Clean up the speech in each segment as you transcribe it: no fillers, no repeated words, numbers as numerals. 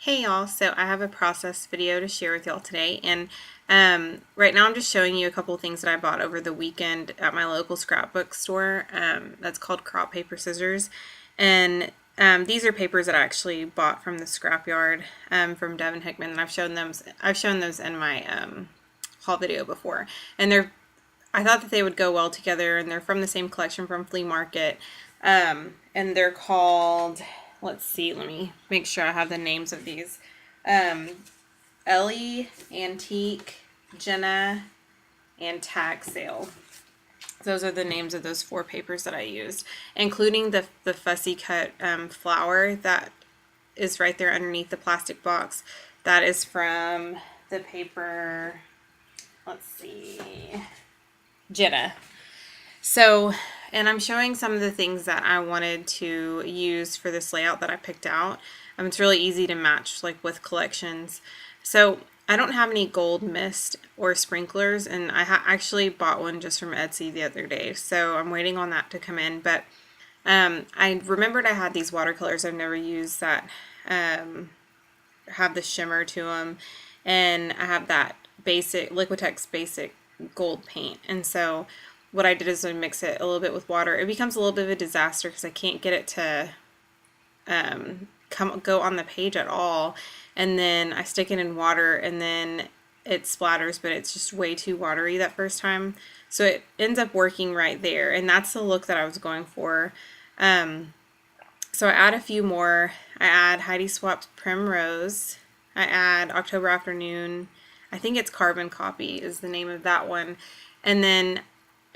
Hey y'all, so I have a process video to share with y'all today, and right now I'm just showing you a couple of things that I bought over the weekend at my local scrapbook store. That's called Crop Paper Scissors, and these are papers that I actually bought from the scrapyard from Devin Hickman, and I've shown those in my haul video before, and I thought that they would go well together, and they're from the same collection from Flea Market, and they're called. Let's see, let me make sure I have the names of these. Ellie, Antique, Jenna, and Tag Sale. Those are the names of those four papers that I used, including the fussy cut flower that is right there underneath the plastic box. That is from the paper, let's see, Jenna. So, and I'm showing some of the things that I wanted to use for this layout that I picked out. It's really easy to match like with collections. So I don't have any gold mist or sprinklers, and I actually bought one just from Etsy the other day. So I'm waiting on that to come in. But I remembered I had these watercolors I've never used that have the shimmer to them, and I have that basic Liquitex basic gold paint, and so what I did is I mix it a little bit with water. It becomes a little bit of a disaster because I can't get it to go on the page at all. And then I stick it in water and then it splatters, but it's just way too watery that first time. So it ends up working right there. And that's the look that I was going for. So I add a few more. I add Heidi Swapp's Primrose. I add October Afternoon. I think it's Carbon Copy is the name of that one. And then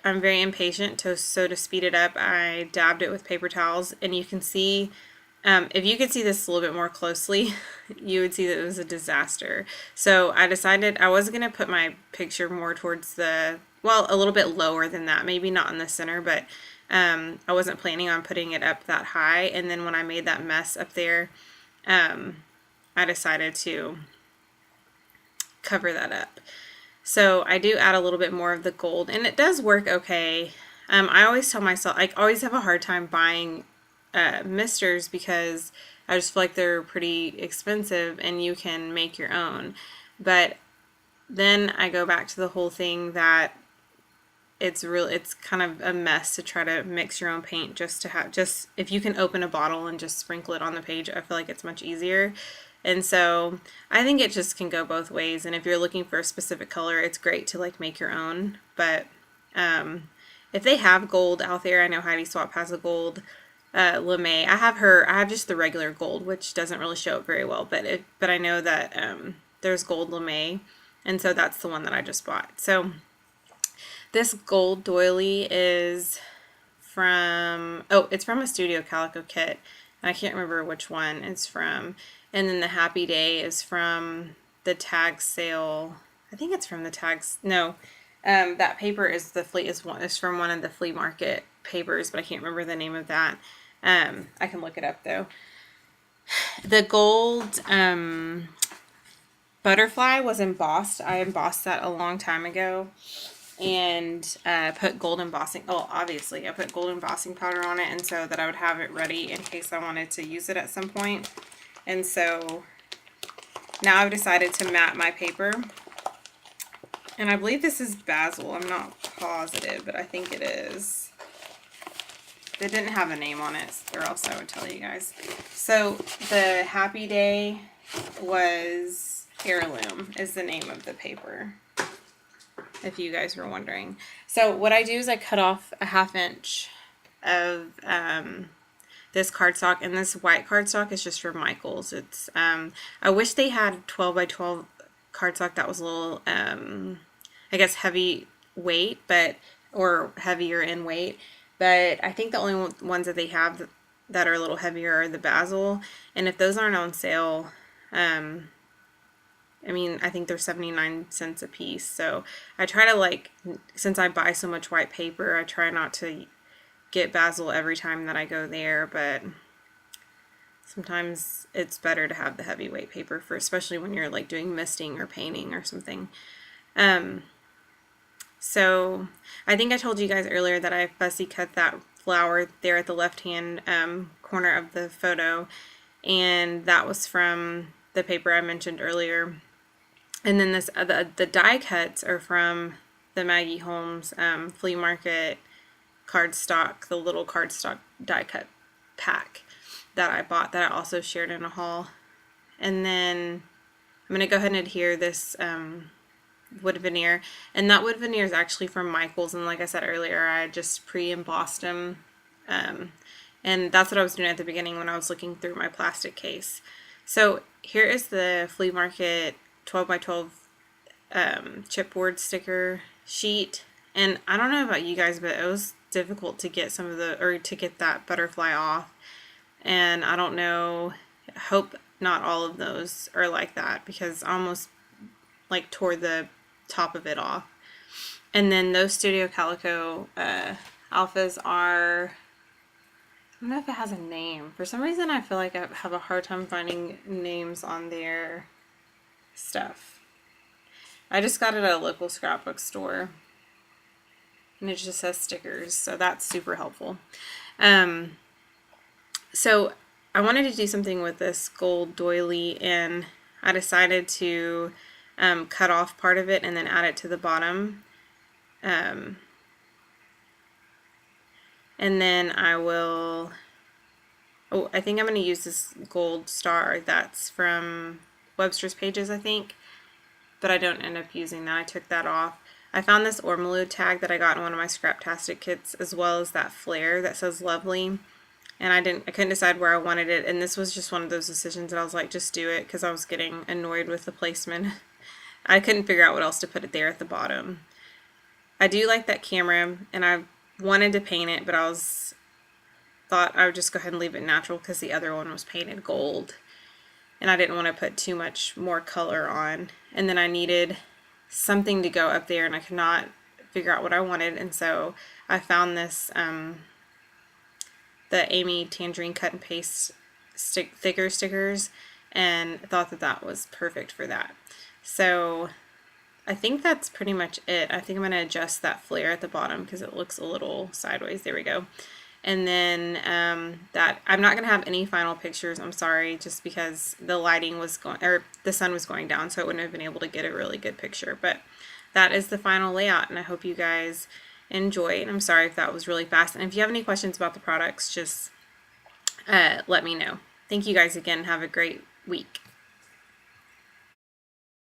I'm very impatient, so to speed it up, I dabbed it with paper towels, and you can see, if you could see this a little bit more closely, you would see that it was a disaster. So I decided I was going to put my picture more towards the, well, a little bit lower than that, maybe not in the center, but I wasn't planning on putting it up that high, and then when I made that mess up there, I decided to cover that up. So I do add a little bit more of the gold, and it does work okay. I always tell myself, I always have a hard time buying misters because I just feel like they're pretty expensive and you can make your own. But then I go back to the whole thing that it's kind of a mess to try to mix your own paint just if you can open a bottle and just sprinkle it on the page, I feel like it's much easier. And so I think it just can go both ways. And if you're looking for a specific color, it's great to like make your own. But if they have gold out there, I know Heidi Swap has a gold lame. I have just the regular gold, which doesn't really show up very well. But I know that there's gold lame, and so that's the one that I just bought. So this gold doily is it's from a Studio Calico kit. I can't remember which one it's from. And then the Happy Day is from the Tag Sale. I think it's from the Tags. No, that paper is from one of the Flea Market papers, but I can't remember the name of that. I can look it up though. The gold butterfly was embossed. I embossed that a long time ago, and put gold embossing. Oh, obviously, I put gold embossing powder on it, and so that I would have it ready in case I wanted to use it at some point. And so now I've decided to matte my paper, and I believe this is basil. I'm not positive, but I think it is. It didn't have a name on it, or else I would tell you guys. So the Happy Day was Heirloom is the name of the paper, if you guys were wondering. So what I do is I cut off a 1/2 inch of this cardstock, and this white cardstock is just for Michaels. It's I wish they had 12 by 12 cardstock that was a little I guess heavy weight, or heavier in weight, but I think the only ones that they have that are a little heavier are the basil, and if those aren't on sale, I mean, I think they're 79 cents a piece. So I try to, since I buy so much white paper, I try not to get basil every time that I go there, but sometimes it's better to have the heavyweight paper especially when you're like doing misting or painting or something. So I think I told you guys earlier that I fussy cut that flower there at the left hand corner of the photo, and that was from the paper I mentioned earlier. And then the die cuts are from the Maggie Holmes flea market cardstock, the little cardstock die cut pack that I bought that I also shared in a haul. And then I'm going to go ahead and adhere this wood veneer. And that wood veneer is actually from Michael's. And like I said earlier, I just pre-embossed them. And that's what I was doing at the beginning when I was looking through my plastic case. So here is the flea market 12 by 12 chipboard sticker sheet. And I don't know about you guys, but it was difficult to get to get that butterfly off. And I don't know, I hope not all of those are like that, because I almost like tore the top of it off. And then those Studio Calico alphas are, I don't know if it has a name. For some reason I feel like I have a hard time finding names on their stuff. I just got it at a local scrapbook store. And it just says stickers, so that's super helpful. So I wanted to do something with this gold doily, and I decided to cut off part of it and then add it to the bottom. And then I will, I think I'm going to use this gold star that's from Webster's Pages, I think, but I don't end up using that. I took that off. I found this Ormolu tag that I got in one of my Scraptastic kits, as well as that flare that says lovely. And I couldn't decide where I wanted it, and this was just one of those decisions that I was like, just do it, because I was getting annoyed with the placement. I couldn't figure out what else to put it there at the bottom. I do like that camera, and I wanted to paint it, but thought I would just go ahead and leave it natural because the other one was painted gold. And I didn't want to put too much more color on. And then I needed something to go up there, and I could not figure out what I wanted, and so I found this the Amy Tangerine cut and paste thicker stickers, and thought that that was perfect for that. So I think that's pretty much it. I think I'm going to adjust that flare at the bottom because it looks a little sideways. There we go. And then that I'm not going to have any final pictures, I'm sorry, just because the lighting was going, or the sun was going down, so it wouldn't have been able to get a really good picture. But that is the final layout, and I hope you guys enjoy. And I'm sorry if that was really fast. And if you have any questions about the products, just let me know. Thank you guys again. Have a great week.